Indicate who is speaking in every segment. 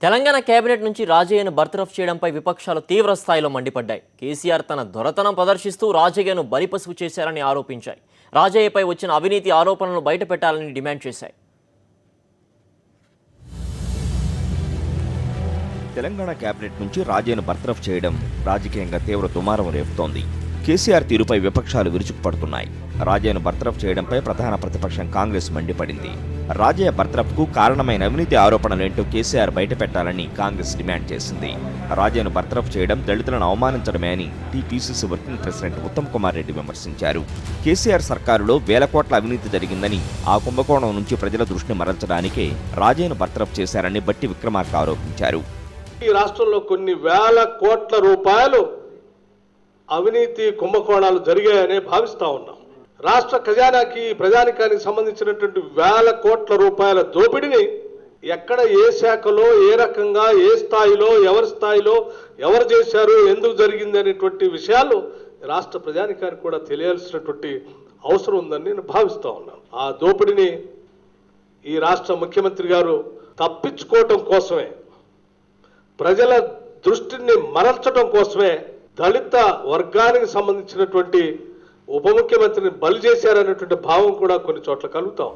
Speaker 1: Telangana cabinet నుంచి రాజయ్యను బర్తరఫ్ చేయడంపై విపక్షాలు తీవ్ర స్థాయిలో మండిపడ్డాయి. కేసీఆర్ తన దొరతనం ప్రదర్శిస్తూ రాజయ్యను బలిపసుపు చేశారని ఆరోపించాయి. రాజయ్యపై వచ్చిన అవినీతి ఆరోపణలను బయటపెట్టాలని డిమాండ్ చేశాయి.
Speaker 2: తెలంగాణ కేబినెట్ నుంచి రాజయ్యను బర్తరఫ్ చేయడం రాజకీయంగా తీవ్ర దుమారం రేపుతోంది. కేసీఆర్ తీరుపై విపక్షాలు విరుచుకుపడుతున్నాయి. రాజయ్యను బర్తరఫ్ చేయడంపై ప్రధాన ప్రతిపక్షం కాంగ్రెస్ మండిపడింది. రాజయ్య బర్తరఫ్కు కారణమైన అవినీతి ఆరోపణలేంటో కేసీఆర్ బయటపెట్టాలని కాంగ్రెస్ డిమాండ్ చేసింది. రాజయ్యను బర్తరఫ్ చేయడం దళితులను అవమానించడమే అని TPCC working president Uttam Kumar Reddy విమర్శించారు. కేసీఆర్ సర్కారులో వేల కోట్ల అవినీతి జరిగిందని, ఆ కుంభకోణం నుంచి ప్రజల దృష్టిని మరల్చడానికే రాజయ్యను బర్తరఫ్ చేశారని బట్టి విక్రమార్క ఆరోపించారు.
Speaker 3: ఈ రాష్ట్రంలో కొన్ని వేల కోట్ల రూపాయలు అవినీతి కుంభకోణాలు జరిగాయనే భావిస్తా ఉన్నాం. రాష్ట్ర ఖజానాకి ప్రజానికానికి సంబంధించినటువంటి వేల కోట్ల రూపాయల దోపిడిని ఎక్కడ, ఏ శాఖలో, ఏ రకంగా, ఏ స్థాయిలో, ఎవరు చేశారు, ఎందుకు జరిగింది అనేటువంటి విషయాలు రాష్ట్ర ప్రజానికానికి కూడా తెలియాల్సినటువంటి అవసరం ఉందని నేను భావిస్తా ఉన్నాను. ఆ దోపిడిని ఈ రాష్ట్ర ముఖ్యమంత్రి గారు తప్పించుకోవటం కోసమే, ప్రజల దృష్టిని మరల్చడం కోసమే దళిత వర్గానికి సంబంధించినటువంటి ఉప ముఖ్యమంత్రిని బలి చేశారనేటువంటి భావం కూడా కొన్ని చోట్ల కలుగుతాం.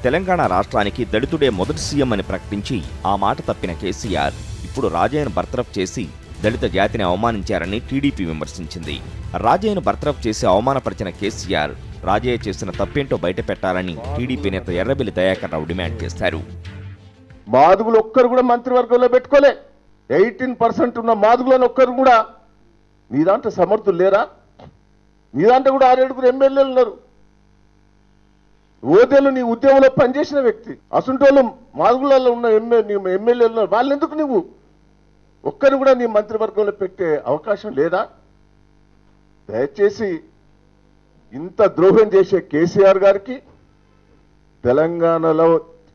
Speaker 2: తెలంగాణ రాష్ట్రానికి దళితుడే మొదటి సీఎం అని ప్రకటించి ఆ మాట తప్పిన కేసీఆర్ ఇప్పుడు రాజయ్యను బర్తరఫ్ చేసి దళిత జాతిని అవమానించారని టీడీపీ విమర్శించింది. రాజయ్యను బర్తరఫ్ చేసి అవమానపరిచిన కేసీఆర్ రాజయ్య చేసిన తప్పేంటో బయటపెట్టాలని టీడీపీ నేత ఎర్రబెల్లి దయాకర్ రావు డిమాండ్ చేశారు.
Speaker 4: మాదుగులు ఒక్కరు కూడా మంత్రివర్గంలో పెట్టుకోలే. 18% ఉన్న మాదుగులను ఒక్కరు కూడా నీ దాంట్లో సమర్థులు లేరా? నీ దాంట్లో కూడా 6-7 ఎమ్మెల్యేలు ఉన్నారు. ఓదేలు నీ ఉద్యమంలో పనిచేసిన వ్యక్తి. అసంటోళ్ళు మాదుగులలో ఉన్న ఎమ్మెల్యేలు ఉన్నారు. వాళ్ళు ఎందుకు నువ్వు ఒక్కరు కూడా నీ మంత్రివర్గంలో పెట్టే అవకాశం లేదా? దయచేసి ఇంత ద్రోహం చేసే కేసీఆర్ గారికి తెలంగాణలో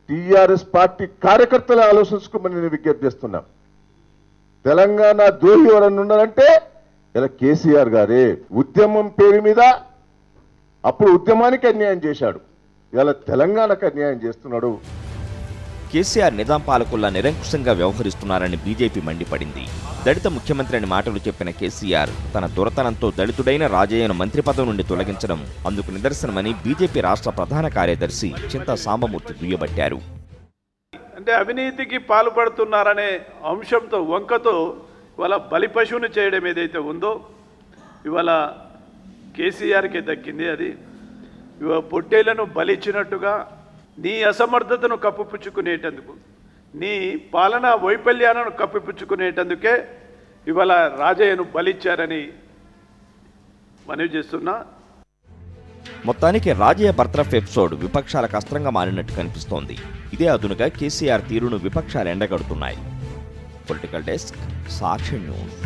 Speaker 4: టీఆర్ఎస్ పార్టీ కార్యకర్తలు ఆలోచించుకోమని నేను విజ్ఞప్తి చేస్తున్నా. తెలంగాణ ద్రోహి ఎవరన్నా ఉన్నారంటే ఇలా కేసీఆర్ గారే. ఉద్యమం పేరు మీద అప్పుడు ఉద్యమానికి అన్యాయం చేశాడు, ఇలా తెలంగాణకు అన్యాయం చేస్తున్నాడు.
Speaker 2: కేసీఆర్ నిజాం పాలకుల్లా నిరంకుశంగా వ్యవహరిస్తున్నారని బీజేపీ మండిపడింది. దళిత ముఖ్యమంత్రి అని మాటలు చెప్పిన కేసీఆర్ తన దొరతనంతో దళితుడైన రాజయ్యను మంత్రి పదవి నుండి తొలగించడం అందుకు నిదర్శనమని బీజేపీ రాష్ట్ర ప్రధాన కార్యదర్శి చింతా సాంబమూర్తి దుయ్యబట్టారు.
Speaker 5: అంటే అవినీతికి పాల్పడుతున్నారనే అంశంతో, వంకతో ఇవాళ బలి పశువుని చేయడం ఏదైతే ఉందో ఇవాళ కేసీఆర్కి దక్కింది. అది ఇవాళ పొట్టేళ్లను బలిచ్చినట్టుగా నీ అసమర్థతను కప్పిపుచ్చుకునేటందుకు, నీ పాలనా వైఫల్యాలను కప్పిపుచ్చుకునేటందుకే ఇవాళ రాజయ్యను బలిచ్చారని మనవి చేస్తున్నా.
Speaker 2: మొత్తానికి రాజయ్య బర్తరఫ్ ఎపిసోడ్ విపక్షాలకు అస్త్రంగా మారినట్టు కనిపిస్తోంది. ఇదే అదునుగా కేసీఆర్ తీరును విపక్షాలు ఎండగడుతున్నాయి. పొలిటికల్ డెస్క్, సాక్షి న్యూస్.